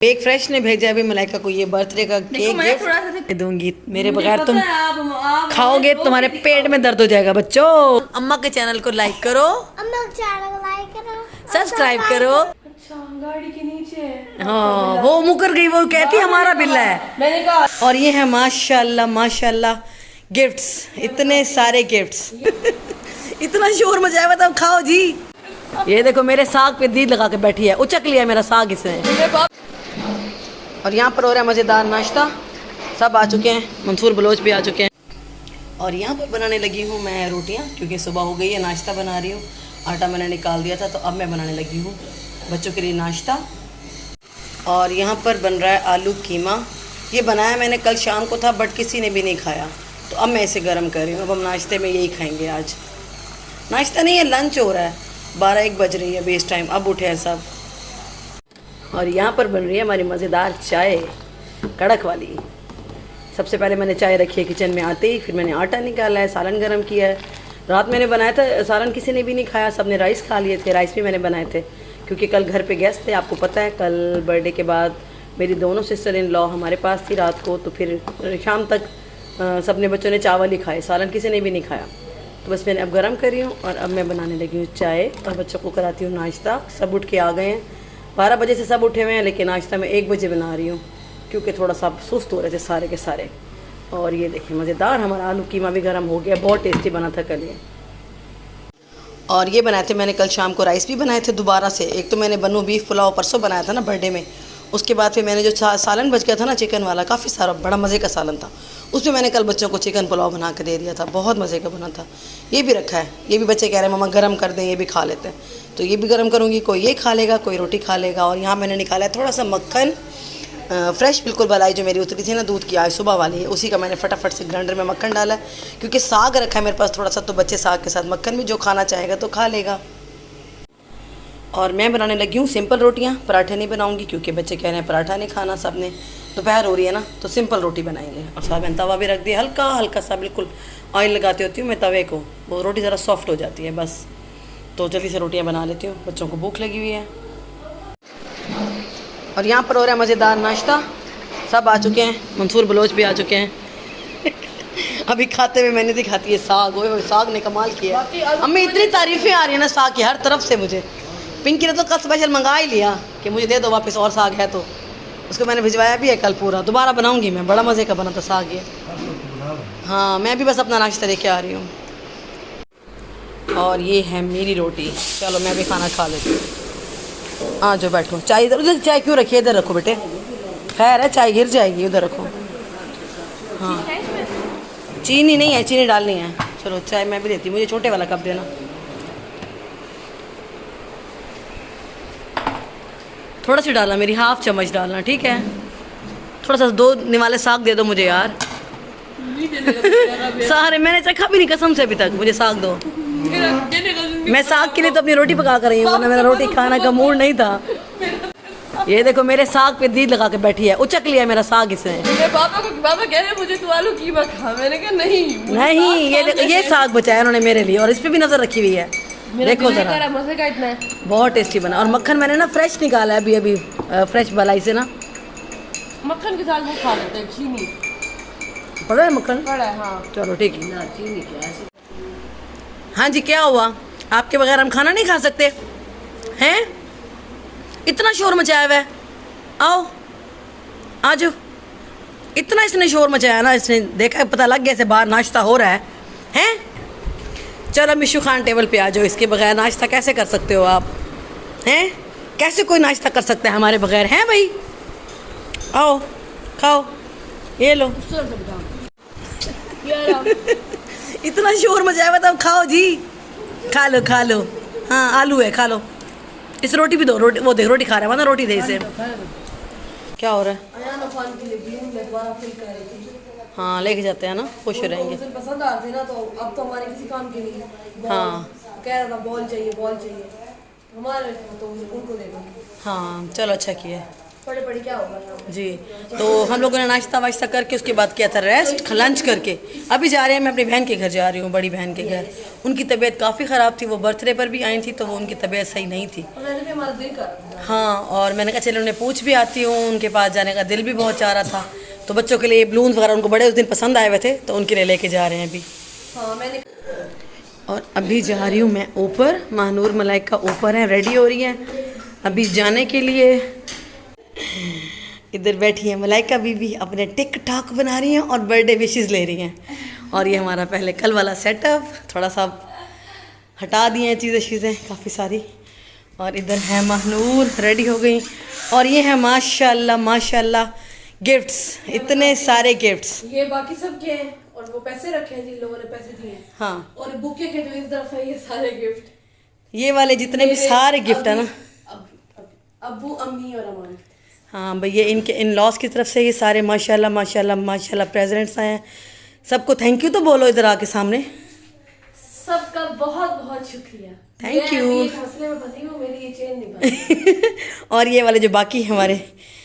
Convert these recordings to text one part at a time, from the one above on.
Cake fresh ने भेजा अभी मलाइका को ये बर्थडे का केक गिफ्ट दूंगी। मेरे बगैर तुम खाओगे तुम्हारे पेट में दर्द हो जाएगा। बच्चों अम्मा के चैनल को लाइक करो, सब्सक्राइब करो। अच्छा गाड़ी के नीचे हाँ वो मुकर गई, वो कहती हमारा बिल है। मैंने कहा और ये है माशाल्लाह माशाल्लाह गिफ्ट्स, इतने सारे गिफ्ट्स। इतना शोर मचाया तब खाओ जी। ये देखो मेरे साग पे दीद लगा के बैठी है, उचक लिया मेरा साग इसने। और यहाँ पर हो रहा है मज़ेदार नाश्ता, सब आ चुके हैं, मंसूर बलोच भी आ चुके हैं। और यहाँ पर बनाने लगी हूँ मैं रोटियाँ, क्योंकि सुबह हो गई है, नाश्ता बना रही हूँ। आटा मैंने निकाल दिया था तो अब मैं बनाने लगी हूँ बच्चों के लिए नाश्ता। और यहाँ पर बन रहा है आलू कीमा। ये बनाया मैंने कल शाम को था बट किसी ने भी नहीं खाया, तो अब मैं इसे गर्म कर रही हूँ। अब हम नाश्ते में यही खाएँगे आज। नाश्ता नहीं है, लंच हो रहा है, 12-1 बज रही है बेस टाइम, अब उठे हैं सब। और यहाँ पर बन रही है हमारी मज़ेदार चाय, कड़क वाली। सबसे पहले मैंने चाय रखी है किचन में आते ही, फिर मैंने आटा निकाला है, सालन गरम किया है। रात मैंने बनाया था सालन, किसी ने भी नहीं खाया, सबने राइस खा लिए थे। राइस भी मैंने बनाए थे क्योंकि कल घर पे गेस्ट थे, आपको पता है। कल बर्थडे के बाद मेरी दोनों सिस्टर इन लॉ हमारे पास थी रात को, तो फिर शाम तक सबने बच्चों ने चावल ही खाए, सालन किसी ने भी नहीं खाया। तो बस मैंने अब गर्म करी हूँ और अब मैं बनाने लगी हूँ चाय और बच्चों को कराती हूँ नाश्ता। सब उठ के आ गए हैं, 12 बजे से सब उठे हुए हैं, लेकिन नाश्ता मैं 1 बजे बना रही हूँ क्योंकि थोड़ा सा सुस्त हो रहे थे सारे के सारे। और ये देखिए मज़ेदार हमारा आलू कीमा भी गर्म हो गया, बहुत टेस्टी बना था कल ये। और ये बनाए थे मैंने कल शाम को, राइस भी बनाए थे दोबारा से। एक तो मैंने बनू बीफ पुलाव परसों बनाया था ना बर्थडे में, उसके बाद फिर मैंने जो सालन बच गया था ना चिकन वाला, काफ़ी सारा बड़ा मज़े का सालन था, उसमें मैंने कल बच्चों को चिकन पुलाव बना के दे दिया था, बहुत मज़े का बना था। ये भी रखा है, ये भी बच्चे कह रहे हैं मम्मा गरम कर दें, ये भी खा लेते हैं, तो ये भी गरम करूँगी। कोई ये खा लेगा, कोई रोटी खा लेगा। और यहाँ मैंने निकाला है थोड़ा सा मक्खन, फ्रेश बिल्कुल मलाई जो मेरी उतरी थी ना दूध की आज सुबह वाली है, उसी का मैंने फटाफट से ग्राइंडर में मक्खन डाला है, क्योंकि साग रखा है मेरे पास थोड़ा सा, तो बच्चे साग के साथ मक्खन भी जो खाना चाहेगा तो खा लेगा। और मैं बनाने लगी हूँ सिंपल रोटियाँ, पराठे नहीं बनाऊँगी क्योंकि बच्चे कह रहे हैं पराठा नहीं खाना सब ने, दोपहर हो रही है ना, तो सिंपल रोटी बनाएंगे। और साथ मैंने तवा भी रख दिया, हल्का हल्का सा बिल्कुल ऑयल लगाती होती हूँ मैं तवे को, वो रोटी ज़रा सॉफ्ट हो जाती है बस। तो जल्दी से रोटियाँ बना लेती हूँ, बच्चों को भूख लगी हुई है। और यहाँ पर हो रहा है मज़ेदार नाश्ता, सब आ चुके हैं, मंसूर बलोच भी आ चुके हैं। अभी खाते हुए मैंने दिखाती है साग, वो साग ने कमाल किया। अम्मी इतनी तारीफ़ें आ रही है ना साग की हर तरफ से मुझे। पिंकी ने तो कल स्पेशल मंगा ही लिया कि मुझे दे दो वापस और साग है, तो उसको मैंने भिजवाया भी है कल पूरा, दोबारा बनाऊँगी मैं, बड़ा मज़े का बना था साग ये। हाँ मैं भी बस अपना नाश्ता लेके आ रही हूँ। और ये है मेरी रोटी, चलो मैं भी खाना खा लेती हूँ। हाँ जो बैठो, चाय इधर, चाय क्यों रखी है, इधर रखो बेटे, खैर है चाय गिर जाएगी, उधर रखो। हाँ चीनी नहीं है, चीनी डालनी है। चलो चाय मैं भी देती हूँ, मुझे छोटे वाला कप देना। थोड़ा सी डालना, मेरी हाफ चम्मच डालना, ठीक है। थोड़ा सा 2 निवाले साग दे दो मुझे यार। सारे मैंने चखा भी नहीं कसम से अभी तक, मुझे साग दो। मैं साग के लिए तो अपनी रोटी पका कर रही हूँ, वरना मेरा रोटी खाने का मूड नहीं था। ये देखो मेरे साग पे दीद लगा के बैठी है, उचक लिया मेरा साग इसने। पापा कह रहे मुझे तू आलू कीमा खा, मैंने कहा नहीं ये साग बचाया उन्होंने मेरे लिए, और इस पे भी नजर रखी हुई है, देखो जरा मजे का इतना है, बहुत टेस्टी बना। और मक्खन मैंने ना फ्रेश निकाला है अभी फ्रेश मलाई से ना, मक्खन के साथ वो खा लेते हैं, चीनी पड़ा है मक्खन, पड़ा है। हाँ चलो ठीक है। चीनी क्या? हाँ जी क्या हुआ, आपके बगैर हम खाना नहीं खा सकते हैं? इतना शोर मचाया हुआ है, आओ आ जाओ। इतना इसने शोर मचाया ना, इसने देखा पता लग गया से बाहर नाश्ता हो रहा है हैं। चलो मिशू खान टेबल पे आ जाओ, इसके बगैर नाश्ता कैसे कर सकते हो आप हैं? कैसे कोई नाश्ता कर सकता है हमारे बगैर, हैं भाई? आओ खाओ, ये लो। इतना शोर मचाया हुआ था, खाओ जी, खा लो खा लो। हाँ आलू है, खा लो। इस रोटी भी दो, रोटी वो देख रोटी खा रहा है, वरना रोटी दे इसे। क्या हो रहा है? हाँ लेके जाते हैं ना, खुश हो रहेंगे। पसंद आते ना, तो अब तो हमारे किसी काम के नहीं। हाँ कह रहा था बॉल चाहिए हमारे, तो उनको दे दो। हाँ चलो अच्छा किया। पढ़े पढ़े क्या होगा यहाँ पे? जी। तो हम लोगों ने नाश्ता वाश्ता करके उसके बाद किया था रेस्ट, लंच करके अभी जा रहे हैं। मैं अपनी बहन के घर जा रही हूँ, बड़ी बहन के घर। उनकी तबीयत काफ़ी ख़राब थी, वो बर्थडे पर भी आई थी तो वो उनकी तबीयत सही नहीं थी। और मैंने भी हमारा दिल कर रहा था। हाँ, और मैंने कहा चलो उन्हें पूछ भी आती हूँ, उनके पास जाने का दिल भी बहुत चाह रहा था। तो बच्चों के लिए बलून्स वगैरह उनको बड़े उस दिन पसंद आए हुए थे तो उनके लिए लेके जा रहे हैं अभी। हाँ मैंने और अभी जा रही हूँ मैं ऊपर, महानूर मलाइका ऊपर हैं, रेडी हो रही हैं अभी जाने के लिए। इधर बैठी है मलाइका बीबी, अपने टिक टॉक बना रही हैं और बर्थडे विशेस ले रही हैं। और ये हमारा पहले कल वाला सेटअप, थोड़ा सा हटा दिए हैं चीज़ें काफ़ी सारी। और इधर है महानूर रेडी हो गई। और ये है माशाल्लाह माशाल्लाह गिफ्ट्स, इतने सारे गिफ्ट्स। ये बाकी सब के हैं और वो पैसे रखे हैं जिन लोगों ने पैसे दिए हैं। हाँ, और बुके के जो इस तरफ है ये सारे गिफ्ट, ये वाले जितने भी सारे गिफ्ट है ना, अब्बू अम्मी और अमान। हाँ भैया इनके इन लॉस की तरफ से ये सारे माशाल्लाह माशाल्लाह माशाल्लाह प्रेजेंट्स आए हैं। सबको थैंक यू तो बोलो इधर आके सामने। सबका बहुत बहुत शुक्रिया। Thank you। मैं एक मसले में फंसी हूँ, मेरी ये चेन नहीं बनी। और ये वाले जो बाकी हमारे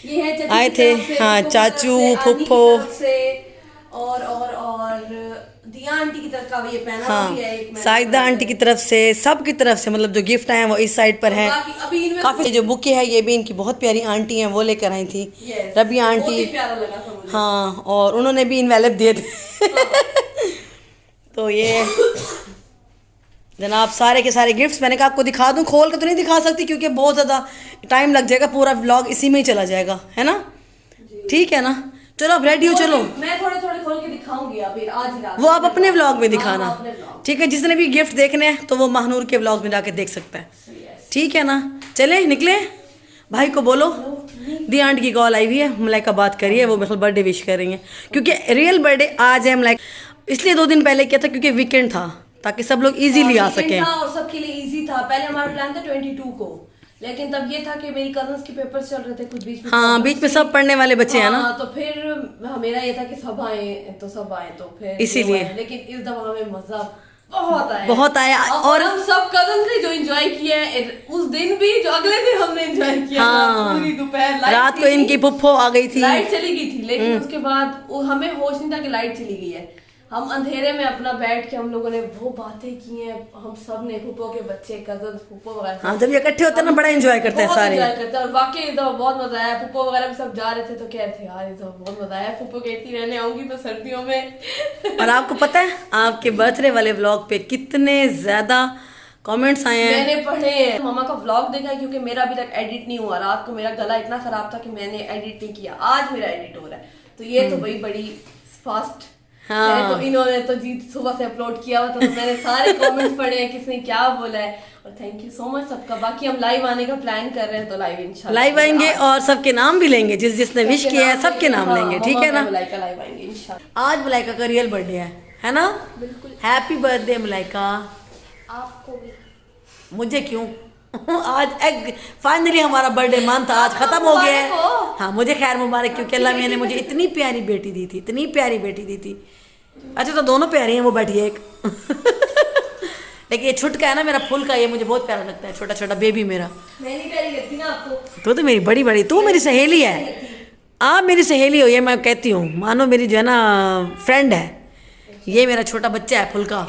ये है चाची आए की थे, तरफ से, हाँ, फूफो की चाचू, तरफ से, आनी की फूफो। तरफ से, और दिया आंटी की तरफ का भी ये पहना भी है एक हाँ, मैंने साजिदा आंटी की तरफ से, सब की तरफ से, मतलब जो गिफ्ट आए हैं वो इस साइड पर हैं। बाकी अभी इनमें काफ़ी जो बुके है ये भी इनकी बहुत प्यारी आंटी हैं, वो लेकर आई थी Yes, रबिया बहुत ही आंटी। प्यारा लगा था मुझे। हाँ, और उन्होंने भी इनवेलप दिए थे। तो ये जनाब सारे के सारे गिफ्ट्स मैंने कहा आपको दिखा दूं, खोल के तो नहीं दिखा सकती क्योंकि बहुत ज़्यादा टाइम लग जाएगा, पूरा व्लॉग इसी में ही चला जाएगा, है ना? ठीक है ना? चलो अब रेडी हो, चलो। मैं थोड़े थोड़े खोल के दिखाऊंगी अभी आज ही रात। वो आप अपने व्लॉग में हाँ, दिखाना, अपने vlog। ठीक है? जिसने भी गिफ्ट देखने हैं तो वो महानूर के व्लॉग में जाके देख सकता है, ठीक है ना? चले निकले, भाई को बोलो दी आंटी की कॉल आई हुई है, मलाइका बात करिए, वो मतलब बर्थडे विश कर रही हैं क्योंकि रियल बर्थडे आज है मलाइका, इसलिए 2 दिन पहले किया था क्योंकि वीकेंड था ताकि सब लोग इजीली आ सकें। और सबके लिए इजी था। पहले हमारा प्लान था 22 को, लेकिन तब ये था कि मेरी कजन्स के पेपर्स चल रहे थे कुछ बीच में। हाँ, बीच में सब पढ़ने वाले बच्चे हैं ना, हाँ, तो फिर मेरा ये था कि सब आए तो फिर इसीलिए। लेकिन इस दफा हमें मजा बहुत आया और हम सब कजन्स ने जो एंजॉय किया है उस दिन भी, जो अगले दिन हमने एंजॉय किया। हाँ, पूरी दोपहर रात को इनकी पुप्पो आ गई थी, लाइट चली गई थी, लेकिन उसके बाद हमें होश नहीं था कि लाइट चली गई है। हम अंधेरे में अपना बैठ के हम लोगों ने वो बातें की हैं, हम सब ने, फूफो के बच्चे, कजन, फूफो वगैरह। हाँ, जब ये इकट्ठे होते हैं ना बड़ा एंजॉय करते हैं सारे। एंजॉय करते हैं और वाकई तो बहुत मजा आया। फूफो वगैरह भी सब जा रहे थे तो कह रहे थे यार ये तो बहुत मजा आया, फूफो कहती रहने आऊंगी मैं सर्दियों में। और आपको पता है आपके बर्थडे वाले व्लॉग पे कितने ज्यादा कमेंट्स आए हैं? मैंने पढ़े हैं। मामा का व्लॉग देखा क्योंकि मेरा अभी तक एडिट नहीं हुआ। रात को मेरा गला इतना खराब था कि मैंने एडिट नहीं किया, आज मेरा एडिट हो रहा है। तो ये तो भाई बड़ी फास्ट। हाँ। तो इन्होंने तो जी सुबह से अपलोड किया हुआ था, तो मैंने सारे कमेंट्स पढ़े हैं किसने क्या बोला है। और थैंक यू सो मच सबका। बाकी हम लाइव आने का प्लान कर रहे हैं, तो लाइव इंशाल्लाह लाइव आएंगे और सबके नाम भी लेंगे, जिसने विश किया है सबके नाम लेंगे, ठीक है ना? मलाइका लाइव आएंगे इंशाल्लाह। आज मलाइका का रियल बर्थडे है ना? बिल्कुल। Happy birthday Malaika. आपको भी। मुझे क्यों? आज फाइनली हमारा बर्थडे मंथ आज खत्म हो गया है। हाँ, मुझे खैर मुबारक, क्योंकि अल्लाह मियां ने मुझे इतनी प्यारी बेटी दी थी, इतनी प्यारी बेटी दी थी। अच्छा, तो दोनों प्यारी हैं, वो बैठी है एक। लेकिन ये छुटका है ना मेरा फूल का, ये मुझे बहुत प्यारा लगता है, छोटा छोटा बेबी मेरा। मैं नहीं प्यारी लगती ना आपको? तो मेरी बड़ी बड़ी, तू मेरी सहेली है, आप मेरी सहेली हो, ये मैं कहती हूँ, मानो मेरी जो है ना फ्रेंड है। ये मेरा छोटा बच्चा है फुल्का,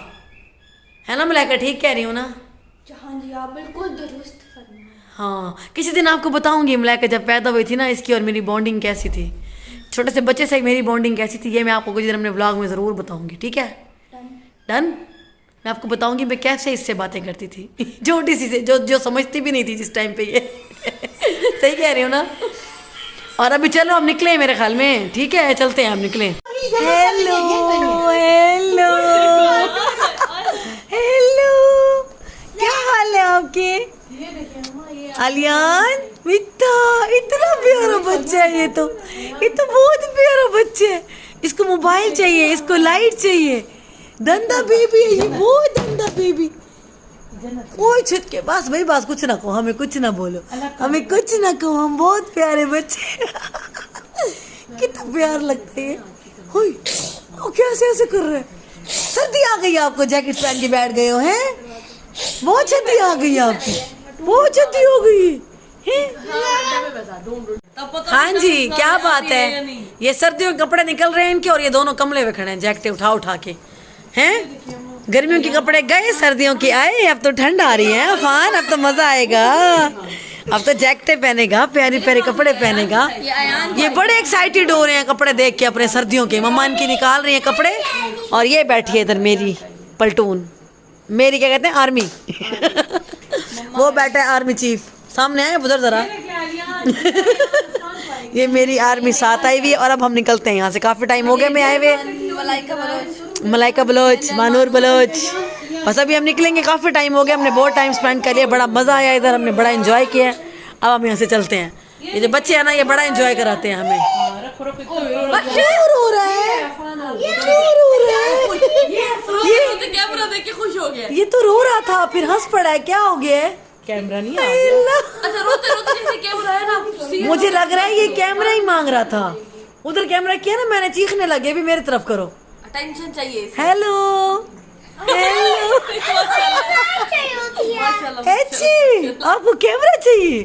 है ना मलाइका? ठीक कह रही हूँ ना? हाँ जी, आप बिल्कुल दुरुस्त फरमाया। हाँ, किसी दिन आपको बताऊंगी मलाइका जब पैदा हुई थी ना, इसकी और मेरी बॉन्डिंग कैसी थी, छोटे से बच्चे से मेरी बॉन्डिंग कैसी थी, ये मैं आपको कुछ दिन अपने व्लॉग में ज़रूर बताऊंगी, ठीक है? डन। मैं आपको बताऊंगी मैं कैसे इससे बातें करती थी, छोटी सी से, जो समझती भी नहीं थी जिस टाइम पे ये। सही कह रही हो ना? और अभी चलो हम निकले मेरे ख्याल में, ठीक है? चलते हैं, हम निकले। हेलो हेलो हेलो, क्या हाल है आपके? अलियान मिट्टा, इतना प्यारा बच्चा है ये तो बहुत प्यारा बच्चा है। इसको मोबाइल चाहिए, इसको लाइट चाहिए। धंधा बेबी है ये, बहुत धंधा बेबी। कोई छुट के बस भाई, बस कुछ ना कहो, हमें कुछ ना बोलो, हमें कुछ ना कहो, हम बहुत प्यारे बच्चे। कितना प्यार लगता है। हुई, वो कैसे ऐसे कर रहे हैं? सर्दी आ गई आपको, जैकेट पहन के बैठ गए हो हैं? बहुत सर्दी आ गई आपकी, बहुत सर्दी हो गई हाँ जी, क्या बात है। ये सर्दियों के कपड़े निकल रहे हैं इनके, और ये दोनों कमले में खड़े हैं जैकेट उठा उठा के। हैं गर्मियों के कपड़े गए, सर्दियों की आए, अब तो ठंड आ रही है अफान, अब तो मजा आएगा। अब तो जैकेटें पहनेगा, प्यारी प्यारी कपड़े पहनेगा। ये बड़े एक्साइटेड हो रहे हैं कपड़े देख के अपने सर्दियों के। मम्मा इनकी निकाल रही है कपड़े, और ये बैठी है इधर मेरी पलटून, मेरी क्या कहते हैं आर्मी। वो बैठा है आर्मी चीफ, सामने आए उधर जरा। ये मेरी आर्मी साथ आई हुई है, और अब हम निकलते हैं यहाँ से। काफी टाइम हो गया मैं आए हुए। मलाइका बलोच, मानूर बलोच, बस अभी हम निकलेंगे। काफी टाइम हो गया, हमने बहुत टाइम स्पेंड कर लिया, बड़ा मजा आया इधर, हमने बड़ा एंजॉय किया। अब हम यहाँ से चलते हैं। ये जो बच्चे हैं ना, ये बड़ा एंजॉय कराते हैं हमें। क्या रो रहा है, क्या रो रहा है? ये कैमरा देख के खुश हो गया। ये तो रो रहा था, फिर हंस पड़ा है, क्या हो गया है? कैमरा नहीं आ गया। अच्छा रोते रोते जैसे कैमरा है ना, मुझे लग रहा है ये कैमरा ही मांग रहा था। उधर कैमरा किया ना मैंने, चीखने लगे, भी मेरी तरफ करो, अटेंशन चाहिए। Hello hello. अच्छी, आपको कैमरा चाहिए?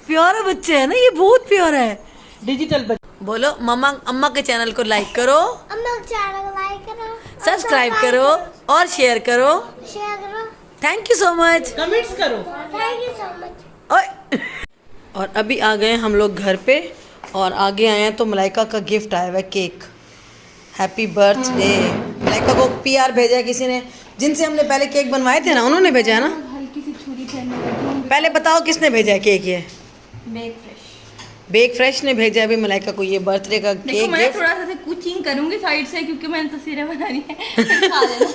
प्यारा बच्चे है ना ये, बहुत प्यारा है। डिजिटल बच्चे। बोलो मम्मा, अम्मा के चैनल को लाइक करो, अम्मा के चैनल को लाइक करो, सब्सक्राइब करो और शेयर करो। शेयर करो, thank you so much, comments करो। Thank you so much. ओए। और अभी आ गए हम लोग घर पे, और आगे आए हैं तो मलाइका का गिफ्ट आया हुआ है, केक। Happy birthday. मलाइका को पीआर भेजा है किसी ने, जिनसे हमने पहले केक बनवाए थे ना, उन्होंने भेजा है ना। हल्की सी छुरी पहन, पहले बताओ किसने भेजा है केक? ये मेक फ्रेश। बेक फ्रेश ने भेजा अभी मलाइका को ये बर्थडे का देखो केक मैं गिफ्ट। थोड़ा सा कुकिंग करूंगी साइड से, क्योंकि मैंने तस्वीरें बनानी है। खा लेना।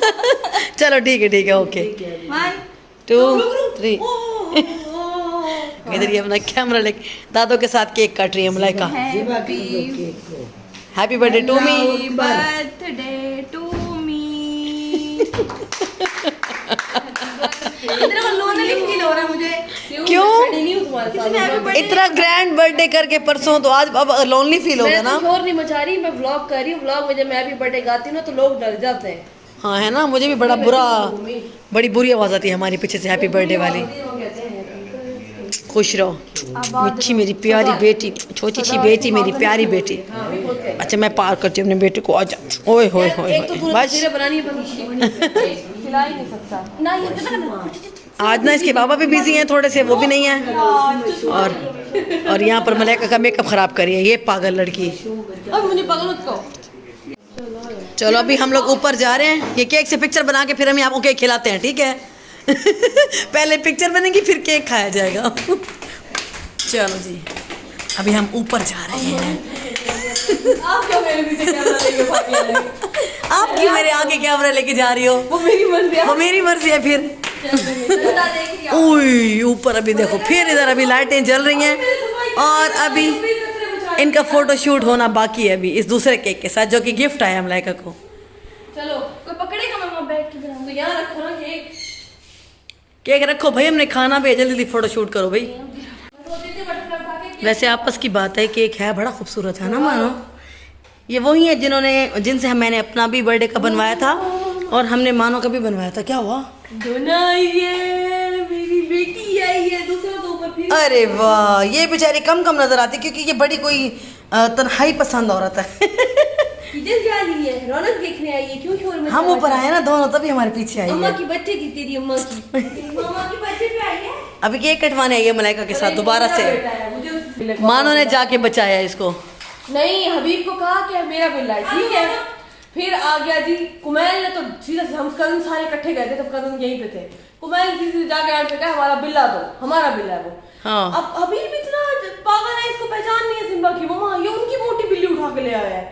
चलो ठीक है ओके। 1 2 3। इधर ये अपना कैमरा लेके दादों के साथ केक काट रही है Malaika. Happy birthday to me. Birthday to me. इतना लोनली फील हो रहा है मुझे। क्यों? नहीं हूँ तुम्हारे साथ। इतना ग्रैंड बर्थडे करके परसों, तो आज अब लोनली फील होगा मैं ना। तो शोर नहीं मचा रही, मैं व्लॉग कर रही हूँ। व्लॉग में जब मैं भी बर्थडे गाती हूँ ना, तो लोग डर जाते हैं। हाँ है ना, मुझे भी बड़ा बुरा, बड़ी बुरी आवाज आती है हमारे पीछे से हैप्पी बर्थडे वाली। खुश रहो मिच्छी मेरी प्यारी बेटी, छोटी सी बेटी मेरी प्यारी बेटी। अच्छा मैं पार करती हूँ अपने बेटे को, आजा। ओए होए होए एक तो तूने बस तस्वीरें बनानी है, खिला ही नहीं सकता ना ये कितना आज ना इसके पापा भी बिजी हैं थोड़े से, वो भी नहीं है। और यहाँ पर मलाइका का मेकअप खराब करी है ये पागल लड़की। अब मुझे पागल मत कहो। चलो अभी हम लोग ऊपर जा रहे हैं, ये केक से पिक्चर बना के फिर हम आपको केक खिलाते हैं, ठीक है? पहले पिक्चर बनेगी फिर केक खाया जाएगा। चलो जी अभी हम ऊपर जा रहे हैं। आप क्यों मेरे पीछे कैमरा लेके भाग रहे हो? आप क्यों मेरे आगे कैमरा लेके जा रही हो? वो मेरी मर्जी है। वो मेरी मर्जी है फिर। ओए ऊपर अभी देखो, फिर इधर अभी लाइटें जल रही हैं, और अभी इनका फोटो शूट होना बाकी है अभी इस दूसरे केक के साथ, जो कि गिफ्ट आया मलाइका को। चलो कोई पकड़ेगा, मैं वहाँ बैठ के बनाऊंगा। यहाँ रखो ना केक। केक रखो भाई, हमने खाना भी है, जल्दी फोटो शूट करो भाई। वैसे आपस की बात है, केक है बड़ा खूबसूरत है ना मानो। ये वही है जिनसे मैंने अपना भी बर्थडे का बनवाया था, और हमने मानो का भी बनवाया था। क्या हुआ? दोनों आई है, मेरी बेटी आई है, दूसरा तो ऊपर फिर। अरे वाह, ये बेचारी कम नजर आती क्योंकि ये बड़ी कोई तन्हाई पसंद औरत है। किधर जा रही है? रौनक देखने आई है, क्यों शोर में? हम ऊपर आए ना दोनों, तभी हमारे पीछे आई अम्मा है। की बच्चे थी तेरी अम्मा की। अम्मा की बच्चे भी आई है। अभी केक कटवाने आई है मलाइका के साथ दोबारा से। मानो ने जाके बचाया इसको। नहीं, हबीब को कहा कि मेरा बिल्ला है, ठीक है। फिर आ गया जी कुमैल ने, तो सीधा हम कजन सारे इकट्ठे गए थे, तब कजन यहीं पे थे। कुमैल सीधे जाके आंट पे कहा हमारा बिल्ला दो, हमारा बिल्ला है वो। हाँ। अब हबीब इतना पागल है, इसको पहचान नहीं है सिम्बा की। मम्मा ये उनकी मोटी बिल्ली उठा के ले आया है,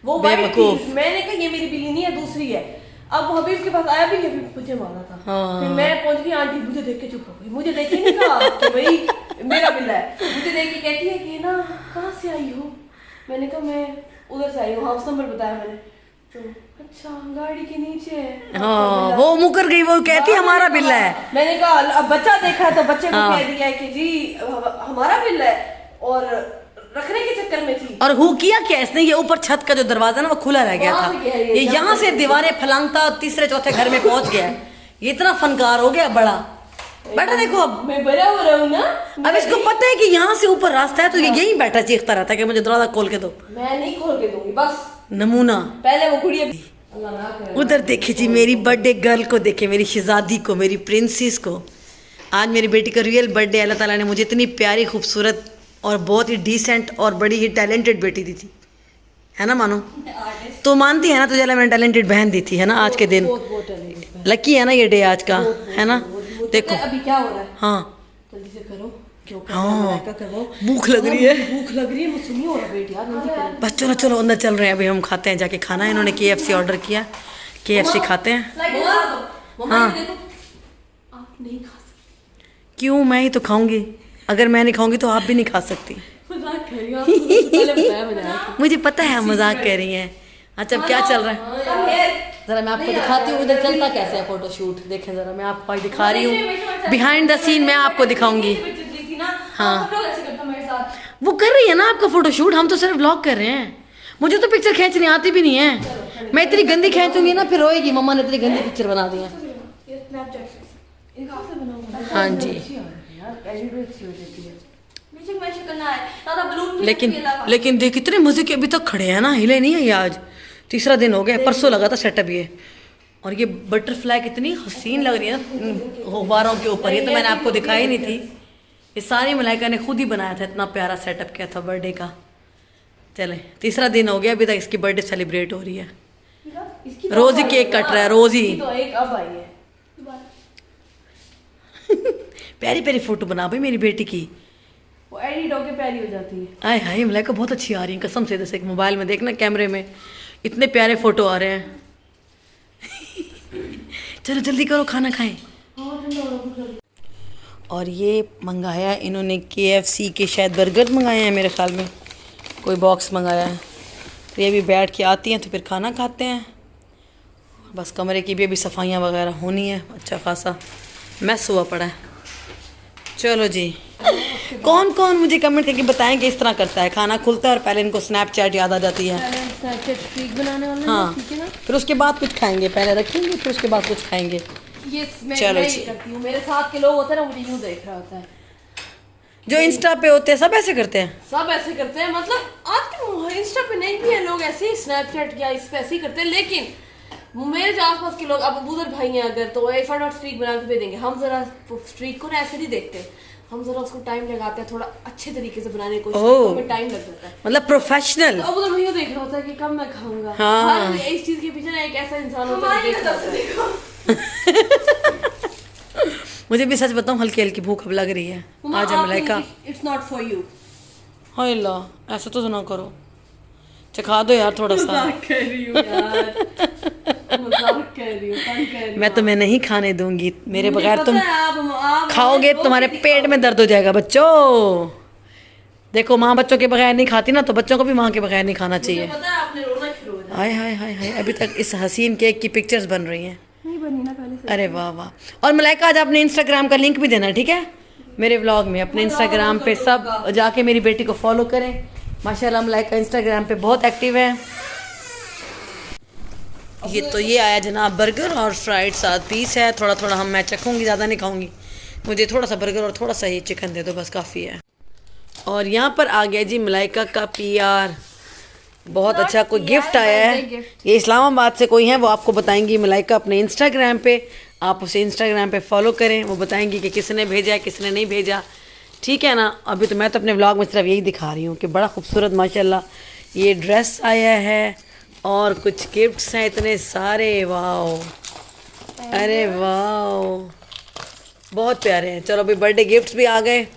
वो वाइट बेवकूफ। थी। मैंने कहा ये मेरी बिल्ली नहीं है, दूसरी है। अब हबीब के पास आया भी नहीं, हबीब मुझे मारा था। हाँ। फिर मैं पहुंच गई, आंटी मुझे देख के चुप हो गई। मुझे देख के नहीं कहा कि भाई मेरा बिल्ला है, मुझे देख के कहती है कि ना कहाँ से आई हो। मैंने कहा मैं उधर से आई हूँ, हाउस नंबर बताया मैंने। तो अच्छा गाड़ी के नीचे है। हाँ वो मुकर गई, वो कहती हमारा बिल्ला है। मैंने कहा अब बच्चा देखा है तो बच्चे को हाँ। कह दिया है कि जी हमारा बिल्ला है, और रखने के चक्कर में थी। और हु किया क्या इसने, ये ऊपर छत का जो दरवाजा ना वो खुला रह गया वहाँ था, से कह रही है, ये यहाँ से दीवारें फलांगता तीसरे चौथे घर में पहुंच गया है। ये इतना फनकार हो गया बड़ा। बैठा देखो अब मैं बड़ा हो रहा हूँ ना। अब इसको पता है कि यहाँ से ऊपर रास्ता है तो ये यहीं बैठा चीखता रहता है कि मुझे दरवाजा खोल के दो। मैं नहीं खोल के दूंगी बस। नमूना। पहले वो गुड़िया अल्लाह ना करे। उधर देखे जी मेरी बर्थडे गर्ल को, देखे मेरी शहजादी को, मेरी प्रिंसेस को। आज मेरी बेटी का रियल बर्थडे, अल्लाह ताला ने मुझे इतनी प्यारी खूबसूरत और बहुत ही डिसेंट और बड़ी ही टैलेंटेड बेटी दी थी, है ना मानो? तो मानती है ना तुझे मैंने टैलेंटेड बहन दी थी, है ना? आज के दिन बहुत टैलेंटेड। लकी है ना ये डे आज का, है ना? देखो अभी क्या हो रहा है? हाँ जल्दी से करो। क्यों हाँ करो? भूख लग रही है। भूख लग रही है मुझसे नहीं हो रहा बेटी यार, जल्दी करो। बस चलो चलो अंदर चल रहे हैं, अभी हम खाते हैं जाके खाना है। इन्होंने KFC ऑर्डर किया, KFC खाते हैं। मम्मा हाँ। ये देखो, आप नहीं खा सकते। क्यों? मैं ही तो खाऊंगी, अगर मैं नहीं खाऊंगी तो आप भी नहीं खा सकती। मजाक कर रही हो आप, पहले बताया मजाक। मुझे पता है आप मजाक कर रही हैं। अच्छा अब क्या चल रहा है? जरा मैं आपको दिखाती हूँ इधर चलता कैसे है फोटोशूट। देखें जरा, मैं आपको आज दिखा रही हूँ बिहाइंड द सीन, मैं आपको दिखाऊंगी। हाँ वो कर रही है ना आपका फोटोशूट, हम तो सिर्फ व्लॉग कर रहे हैं। मुझे तो पिक्चर खींचनी आती भी नहीं है। मैं इतनी गंदी खींचूंगी ना फिर रोएगी, मम्मा ने इतनी गंदी पिक्चर बना दी है। हाँ जी लेकिन देख कितने मजे के अभी तक खड़े हैं ना, हिले नहीं है ये। आज तीसरा दिन हो गया, परसों लगा था सेटअप ये। और ये बटरफ्लाई कितनी हसीन लग रही है ना गुब्बारों के ऊपर, ये तो मैंने आपको दिखाई नहीं थी। ये सारी मलाइका ने खुद ही बनाया था, इतना प्यारा सेटअप किया था बर्थडे का। चले तीसरा दिन हो गया, अभी तक इसकी बर्थडे सेलिब्रेट हो रही है। रोज ही केक कट रहा है, रोज ही। तो एक अब आई है। प्यारी प्यारी फोटो बना भाई मेरी बेटी की। वो एडिट होके प्यारी हो जाती है। आय हाय मलाइका बहुत अच्छी आ रही है कसम से, जैसे मोबाइल में देखना कैमरे में इतने प्यारे फोटो आ रहे हैं। चलो जल्दी करो खाना खाएं। और ये मंगाया इन्होंने KFC के, शायद बर्गर मंगाए हैं मेरे ख्याल में, कोई बॉक्स मंगाया है। तो ये भी बैठ के आती हैं तो फिर खाना खाते हैं। बस कमरे की भी अभी सफाइयाँ वगैरह होनी है, अच्छा खासा मैस हुआ पड़ा है। चलो जी, कौन कौन मुझे कमेंट करके बताएं कि इस तरह करता है। खाना खुलता है और पहले इनको स्नैपचैट याद आ जाती है। बनाने वाले हाँ फिर उसके बाद कुछ खाएंगे, पहले रखेंगे फिर उसके बाद कुछ खाएंगे। ये मैं चलो मैं जी। ही करती हूँ, मेरे साथ के लोग होते हैं ना, मुझे यूँ देख रहा होता है। जो इंस्टा पे होते हैं सब ऐसे करते हैं। सब ऐसे करते हैं, मतलब आज इंस्टा पे नहीं भी है लोग ऐसे ही, स्नैपचैट या इस पे ऐसे ही करते हैं। लेकिन मेरे जो आसपास के लोग, अब अबूदर भाई हैं अगर, तो ये फटाफट स्ट्रीक बना के दे देंगे। हम जरा स्ट्रीक को ना ऐसे नहीं देखते, हम जरा उसको टाइम लगाते हैं, थोड़ा अच्छे तरीके से बनाने की कोशिश करते हैं, हमें टाइम लग जाता है। मतलब प्रोफेशनल। तो अबूदर भैया देख रहा होता है कि कब मैं खाऊंगा। हाँ। हर इस चीज के पीछे ना एक ऐसा इंसान होता है जो देख रहा होता है। मुझे भी सच बताऊं हल्की हल्की भूख अब लग रही है। आज है Malaika. It's not for you. हाय अल्लाह ऐसा तो ना करो, चखा दो यार थोड़ा सा। मजाक कर रही हूँ यार, मजाक कर रही हूँ, तंग कर रही हूँ। मैं तुम्हें नहीं खाने दूंगी, मेरे मुझे बगैर पता तुम है आप खाओगे हमारे तुम्हारे दोस्त पेट में दर्द हो जाएगा बच्चों। देखो माँ बच्चों के बगैर नहीं खाती ना, तो बच्चों को भी माँ के बगैर नहीं खाना मुझे चाहिए। पता है आपने रोना शुरू हो जाना। हाय हाय हाय हाय अभी तक इस हसीन केक की पिक्चर्स बन रही हैं। नहीं बनी ना पहले से। अरे वाह वाह। और मलाइका आज अपने इंस्टाग्राम का लिंक भी देना, ठीक है? मेरे व्लॉग में अपने इंस्टाग्राम पे सब जाके मेरी बेटी को फॉलो करें। माशाल्लाह मलाइका इंस्टाग्राम पे बहुत एक्टिव है। ये आया जनाब बर्गर और फ्राइड 7 पीस है। थोड़ा थोड़ा मैं चखूँगी, ज़्यादा नहीं खाऊंगी। मुझे थोड़ा सा बर्गर और थोड़ा सा ही चिकन दे दो बस, काफ़ी है। और यहाँ पर आ गया जी मलाइका का PR, बहुत अच्छा कोई गिफ्ट आया है। ये इस्लामाबाद से कोई है, वो आपको बताएंगी मलाइका अपने इंस्टाग्राम पे। आप उसे इंस्टाग्राम पे फॉलो करें, वो बताएंगी कि किसने भेजा है किसने नहीं भेजा, ठीक है ना? अभी तो मैं तो अपने व्लॉग में सिर्फ यही दिखा रही हूँ कि बड़ा खूबसूरत माशाल्लाह ये ड्रेस आया है और कुछ गिफ्ट्स हैं इतने सारे। वाह, अरे वाह बहुत प्यारे हैं। चलो अभी बर्थडे गिफ्ट्स भी आ गए,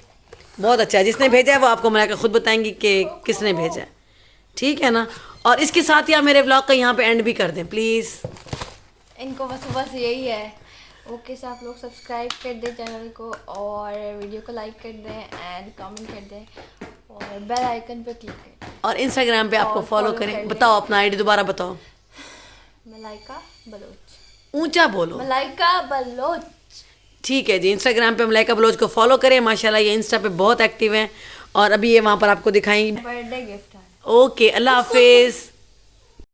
बहुत अच्छा है। जिसने भेजा है वो आपको मलाइका खुद बताएंगी कि किसने भेजा है, ठीक है ना? और इसके साथ ही आप मेरे व्लॉग का यहाँ पे एंड भी कर दें प्लीज़। इनको बस यही है। ओके सो आप लोग सब्सक्राइब कर दें चैनल को और वीडियो को लाइक कर दें एंड कमेंट कर दें और बेल आइकन पे क्लिक करें और इंस्टाग्राम पे आपको फॉलो करें। बताओ अपना आईडी दोबारा बताओ। मलाइका बलोच, ऊंचा बोलो। मलाइका बलोच। ठीक है जी, इंस्टाग्राम पे मलाइका बलोच को फॉलो करें। माशाल्लाह ये इंस्टा पे बहुत एक्टिव हैं और अभी ये वहाँ पर आपको दिखाएंगी। बर्थडे गिफ्ट है। ओके अल्लाह हाफिज़।